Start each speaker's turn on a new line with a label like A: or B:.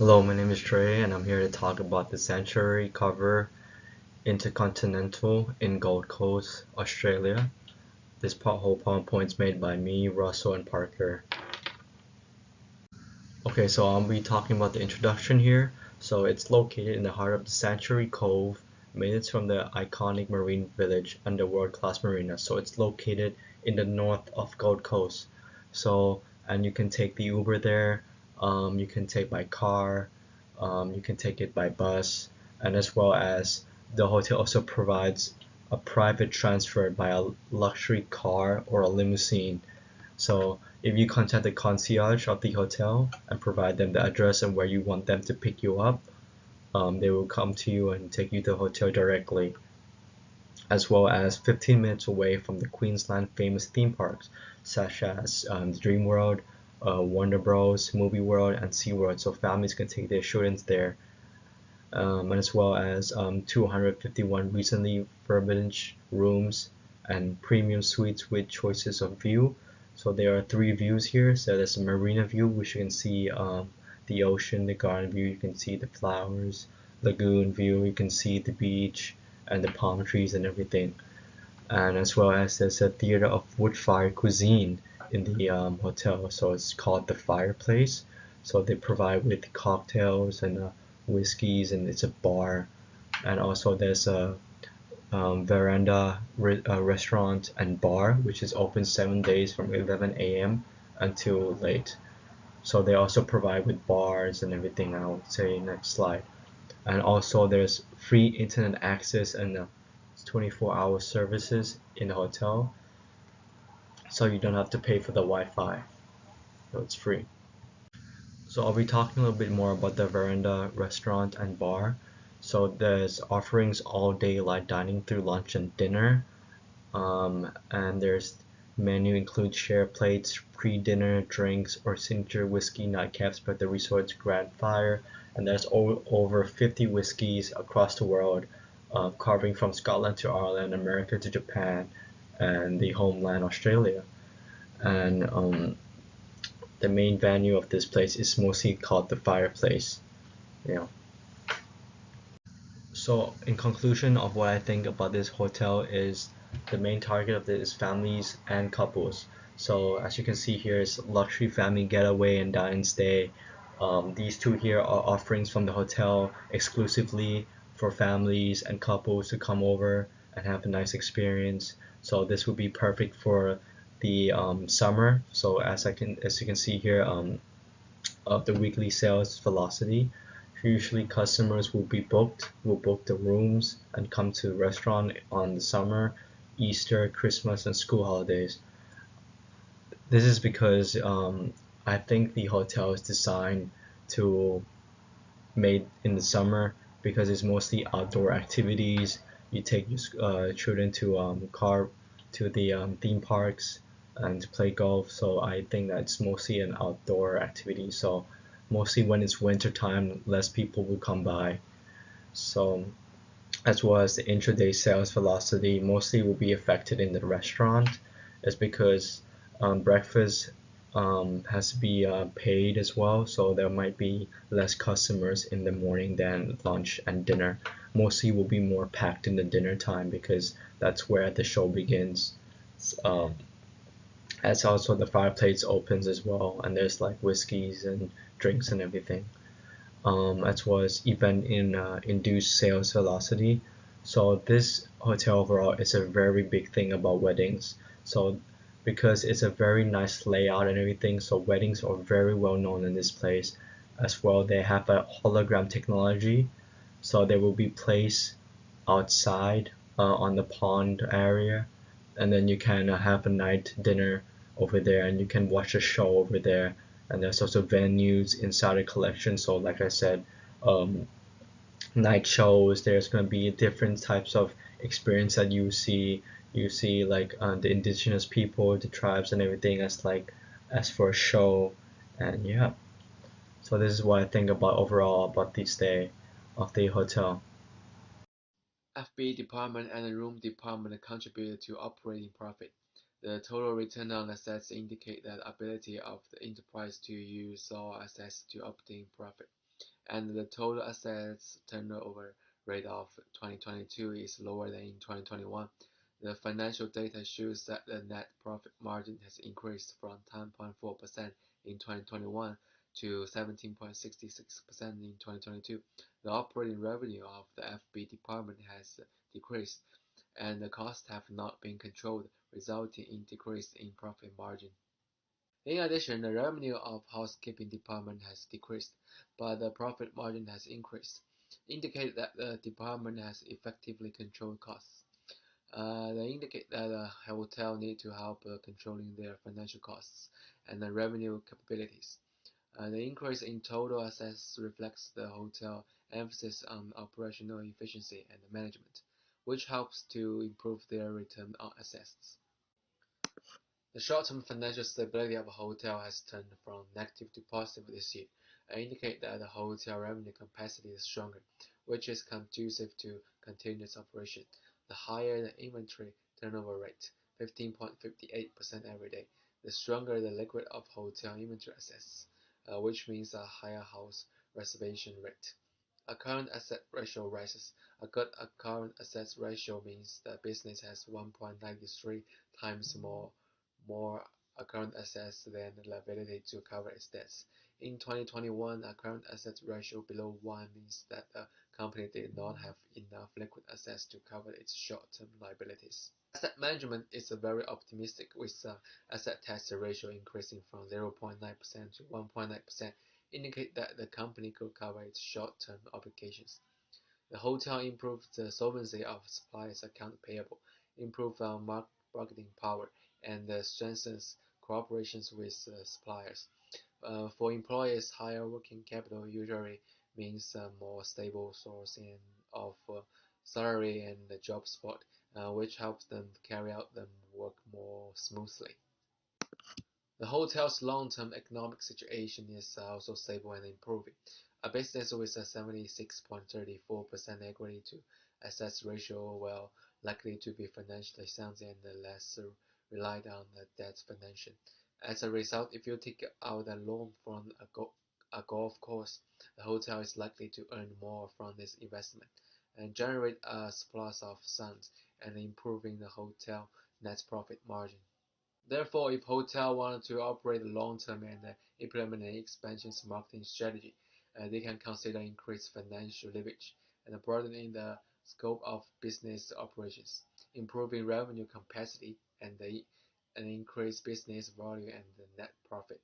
A: Hello, my name is Trey, and I'm here to talk about the Sanctuary Cover Intercontinental in Gold Coast, Australia. This whole PowerPoint's made by me, Russell, and Parker. Okay, so I'll be talking about the introduction here. So it's located in the heart of the Sanctuary Cove, minutes from the iconic marine village and the world-class marina. So it's located in the north of Gold Coast. And you can take the Uber there, you can take by car, you can take it by bus, and as well as the hotel also provides a private transfer by a luxury car or a limousine. So if you contact the concierge of the hotel and provide them the address and where you want them to pick you up, they will come to you and take you to the hotel directly, as well as 15 minutes away from the Queensland famous theme parks such as Dream World, Warner Bros, Movie World, and SeaWorld. So families can take their children there, and as well as 251 recently furnished rooms and premium suites with choices of view. So there are three views here. So there's a marina view, which you can see the ocean, the garden view, you can see the flowers, lagoon view, you can see the beach and the palm trees and everything. And as well as there's a theater of wood fire cuisine in the hotel. So it's called the Fireplace. So they provide with cocktails and whiskeys, and it's a bar. And also there's a veranda restaurant and bar, which is open 7 days from 11 a.m. until late. So they also provide with bars and everything. I would say next slide. And also there's free internet access and 24-hour services in the hotel, so you don't have to pay for the Wi-Fi. So it's free. So I'll be talking a little bit more about the Veranda restaurant and bar. So there's offerings all day like dining through lunch and dinner. And there's menu includes share plates, pre-dinner drinks, or signature whiskey nightcaps by the resort's Grand Fire. And there's over 50 whiskeys across the world, carving from Scotland to Ireland, America to Japan, and the homeland Australia. And the main venue of this place is mostly called the Fireplace. You know. So in conclusion of what I think about this hotel is the main target of this is families and couples. So as you can see here is luxury family getaway and dine stay. These two here are offerings from the hotel exclusively for families and couples to come over and have a nice experience. So this would be perfect for the summer. So as you can see here, of the weekly sales velocity. Usually customers will book the rooms and come to the restaurant on the summer, Easter, Christmas, and school holidays. This is because I think the hotel is designed to made in the summer because it's mostly outdoor activities. You take your children to the theme parks and to play golf. So I think that's mostly an outdoor activity. So mostly when it's winter time, less people will come by. So as well as the intraday sales velocity mostly will be affected in the restaurant is because breakfast has to be paid as well, so there might be less customers in the morning than lunch and dinner. Mostly will be more packed in the dinner time because that's where the show begins. Um, as also the fireplace opens as well, and there's like whiskeys and drinks and everything, as well as event in induced sales velocity. So this hotel overall is a very big thing about weddings. So because it's a very nice layout and everything, so weddings are very well known in this place. As well, they have a hologram technology, so they will be placed outside on the pond area, and then you can have a night dinner over there, and you can watch a show over there. And there's also venues inside the collection. So like I said, um, night shows. There's gonna be different types of experience that you see. You see like the indigenous people, the tribes, and everything as like as for a show, and yeah. So this is what I think about overall about the stay of the hotel.
B: F&B department and the room department contributed to operating profit. The total return on assets indicate the ability of the enterprise to use all assets to obtain profit. and the total assets turnover rate of 2022 is lower than in 2021. The financial data shows that the net profit margin has increased from 10.4% in 2021 to 17.66% in 2022. The operating revenue of the FB department has decreased, and the costs have not been controlled, resulting in decrease in profit margin. In addition, the revenue of housekeeping department has decreased, but the profit margin has increased, indicate that the department has effectively controlled costs. They indicate that the hotel need to help controlling their financial costs and the revenue capabilities. The increase in total assets reflects the hotel emphasis on operational efficiency and management, which helps to improve their return on assets. The short-term financial stability of a hotel has turned from negative to positive this year, indicate that the hotel revenue capacity is stronger, which is conducive to continuous operation. The higher the inventory turnover rate, 15.58% every day, the stronger the liquid of hotel inventory assets, which means a higher house reservation rate. A current asset ratio rises. A good current assets ratio means the business has 1.93 times more current assets than the liability to cover its debts. In 2021, a current assets ratio below 1 means that the company did not have enough liquid assets to cover its short-term liabilities. Asset management is very optimistic, with asset test ratio increasing from 0.9% to 1.9%, indicate that the company could cover its short-term obligations. The hotel improved the solvency of suppliers' account payable, improved marketing power, and strengthens cooperations with suppliers. For employees, higher working capital usually means more stable source of salary and job support, which helps them carry out their work more smoothly. The hotel's long-term economic situation is also stable and improving. A business with a 76.34% equity to assets ratio will likely to be financially sound and less relied on the debt financing. As a result, if you take out a loan from a golf course, the hotel is likely to earn more from this investment and generate a surplus of funds and improving the hotel net profit margin. Therefore, if hotel want to operate long-term and implement an expansion marketing strategy, they can consider increased financial leverage and broadening the scope of business operations, improving revenue capacity, and increase business value and net profit.